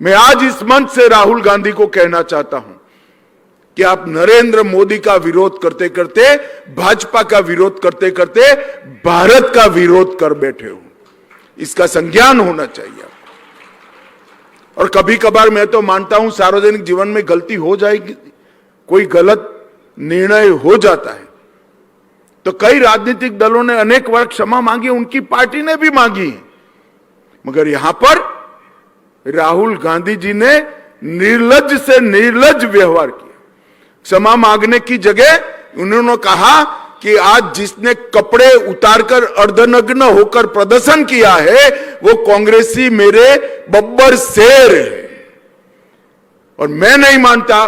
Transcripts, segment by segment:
मैं आज इस मंच से राहुल गांधी को कहना चाहता हूं कि आप नरेंद्र मोदी का विरोध करते करते, भाजपा का विरोध करते करते भारत का विरोध कर बैठे हो। इसका संज्ञान होना चाहिए। और कभी कभार मैं तो मानता हूं सार्वजनिक जीवन में गलती हो जाएगी, कोई गलत निर्णय हो जाता है, तो कई राजनीतिक दलों ने अनेक बार क्षमा मांगी, उनकी पार्टी ने भी मांगी है, मगर यहां पर राहुल गांधी जी ने निर्लज्ज से निर्लज्ज व्यवहार किया। क्षमा मांगने की जगह उन्होंने कहा कि आज जिसने कपड़े उतारकर अर्धनग्न होकर प्रदर्शन किया है वो कांग्रेसी मेरे बब्बर शेर है। और मैं नहीं मानता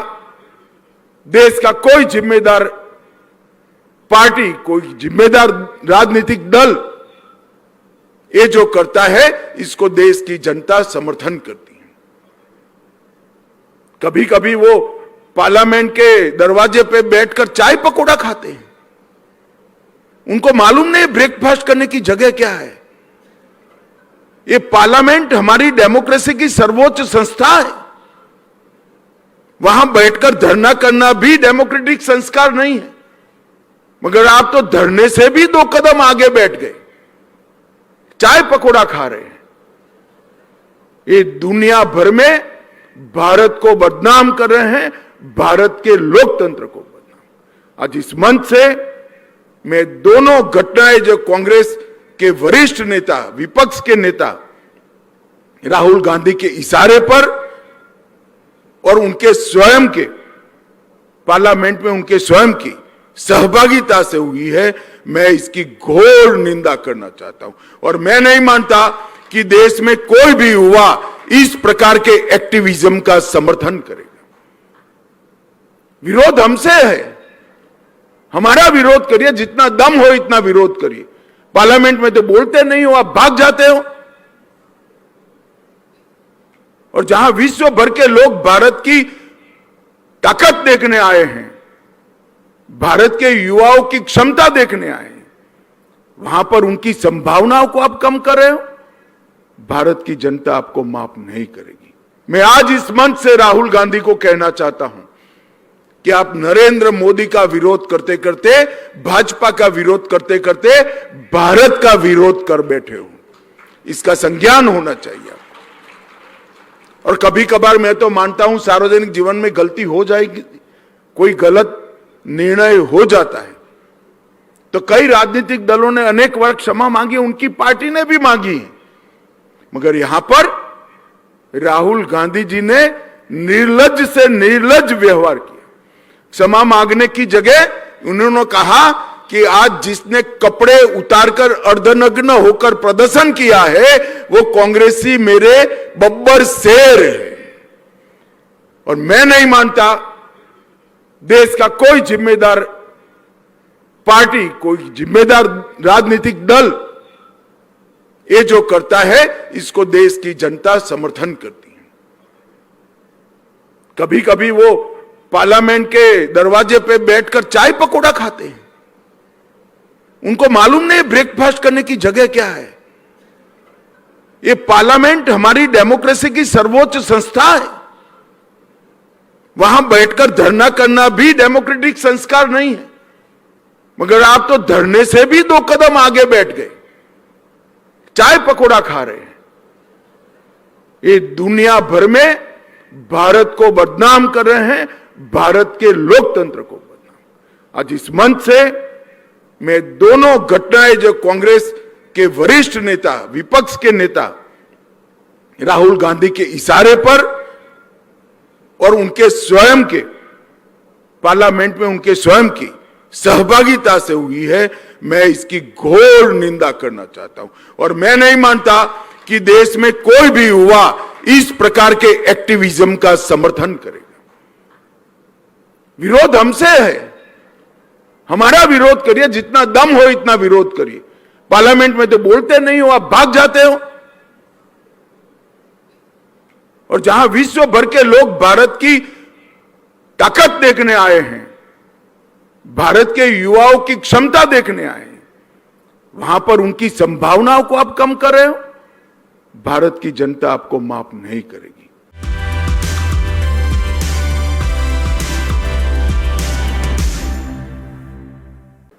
देश का कोई जिम्मेदार पार्टी, कोई जिम्मेदार राजनीतिक दल ये जो करता है इसको देश की जनता समर्थन करती है। कभी कभी वो पार्लियामेंट के दरवाजे पे बैठकर चाय पकौड़ा खाते हैं, उनको मालूम नहीं ब्रेकफास्ट करने की जगह क्या है। ये पार्लियामेंट हमारी डेमोक्रेसी की सर्वोच्च संस्था है, वहां बैठकर धरना करना भी डेमोक्रेटिक संस्कार नहीं है, मगर आप तो धरने से भी 2 कदम आगे बैठ गए, चाय पकौड़ा खा रहे हैं। ये दुनिया भर में भारत को बदनाम कर रहे हैं, भारत के लोकतंत्र को बदनाम। आज इस मंच से मैं दोनों घटनाएं जो कांग्रेस के वरिष्ठ नेता, विपक्ष के नेता राहुल गांधी के इशारे पर और उनके स्वयं के पार्लियामेंट में उनके स्वयं की सहभागिता से हुई है, मैं इसकी घोर निंदा करना चाहता हूं। और मैं नहीं मानता कि देश में कोई भी युवा इस प्रकार के एक्टिविज्म का समर्थन करेगा। विरोध हमसे है, हमारा विरोध करिए, जितना दम हो इतना विरोध करिए। पार्लियामेंट में तो बोलते नहीं हो, आप भाग जाते हो। और जहां विश्व भर के लोग भारत की ताकत देखने आए हैं, भारत के युवाओं की क्षमता देखने आए हैं, वहां पर उनकी संभावनाओं को आप कम कर रहे हो। भारत की जनता आपको माफ नहीं करेगी। मैं आज इस मंच से राहुल गांधी को कहना चाहता हूं कि आप नरेंद्र मोदी का विरोध करते करते, भाजपा का विरोध करते करते भारत का विरोध कर बैठे हो। इसका संज्ञान होना चाहिए। और कभी कभार मैं तो मानता हूं सार्वजनिक जीवन में गलती हो जाएगी, कोई गलत निर्णय हो जाता है, तो कई राजनीतिक दलों ने अनेक बार क्षमा मांगी, उनकी पार्टी ने भी मांगी है, मगर यहां पर राहुल गांधी जी ने निर्लज्ज से निर्लज्ज व्यवहार किया। क्षमा मांगने की जगह उन्होंने कहा कि आज जिसने कपड़े उतारकर अर्धनग्न होकर प्रदर्शन किया है वो कांग्रेसी मेरे बब्बर शेर है। और मैं नहीं मानता देश का कोई जिम्मेदार पार्टी, कोई जिम्मेदार राजनीतिक दल ये जो करता है इसको देश की जनता समर्थन करती है। कभी कभी वो पार्लियामेंट के दरवाजे पे बैठकर चाय पकौड़ा खाते हैं, उनको मालूम नहीं ब्रेकफास्ट करने की जगह क्या है। ये पार्लियामेंट हमारी डेमोक्रेसी की सर्वोच्च संस्था है, वहां बैठकर धरना करना भी डेमोक्रेटिक संस्कार नहीं है, मगर आप तो धरने से भी 2 कदम आगे बैठ गए, चाय पकौड़ा खा रहे हैं। ये दुनिया भर में भारत को बदनाम कर रहे हैं, भारत के लोकतंत्र को बदनाम। आज इस मंच से मैं दोनों घटनाएं जो कांग्रेस के वरिष्ठ नेता, विपक्ष के नेता राहुल गांधी के इशारे पर और उनके स्वयं के पार्लियामेंट में उनके स्वयं की सहभागिता से हुई है, मैं इसकी घोर निंदा करना चाहता हूं। और मैं नहीं मानता कि देश में कोई भी युवा इस प्रकार के एक्टिविज्म का समर्थन करेगा। विरोध हमसे है, हमारा विरोध करिए, जितना दम हो इतना विरोध करिए। पार्लियामेंट में तो बोलते नहीं हो, आप भाग जाते हो। और जहां विश्व भर के लोग भारत की ताकत देखने आए हैं, भारत के युवाओं की क्षमता देखने आए हैं, वहां पर उनकी संभावनाओं को आप कम कर रहे हो। भारत की जनता आपको माफ नहीं करेगी।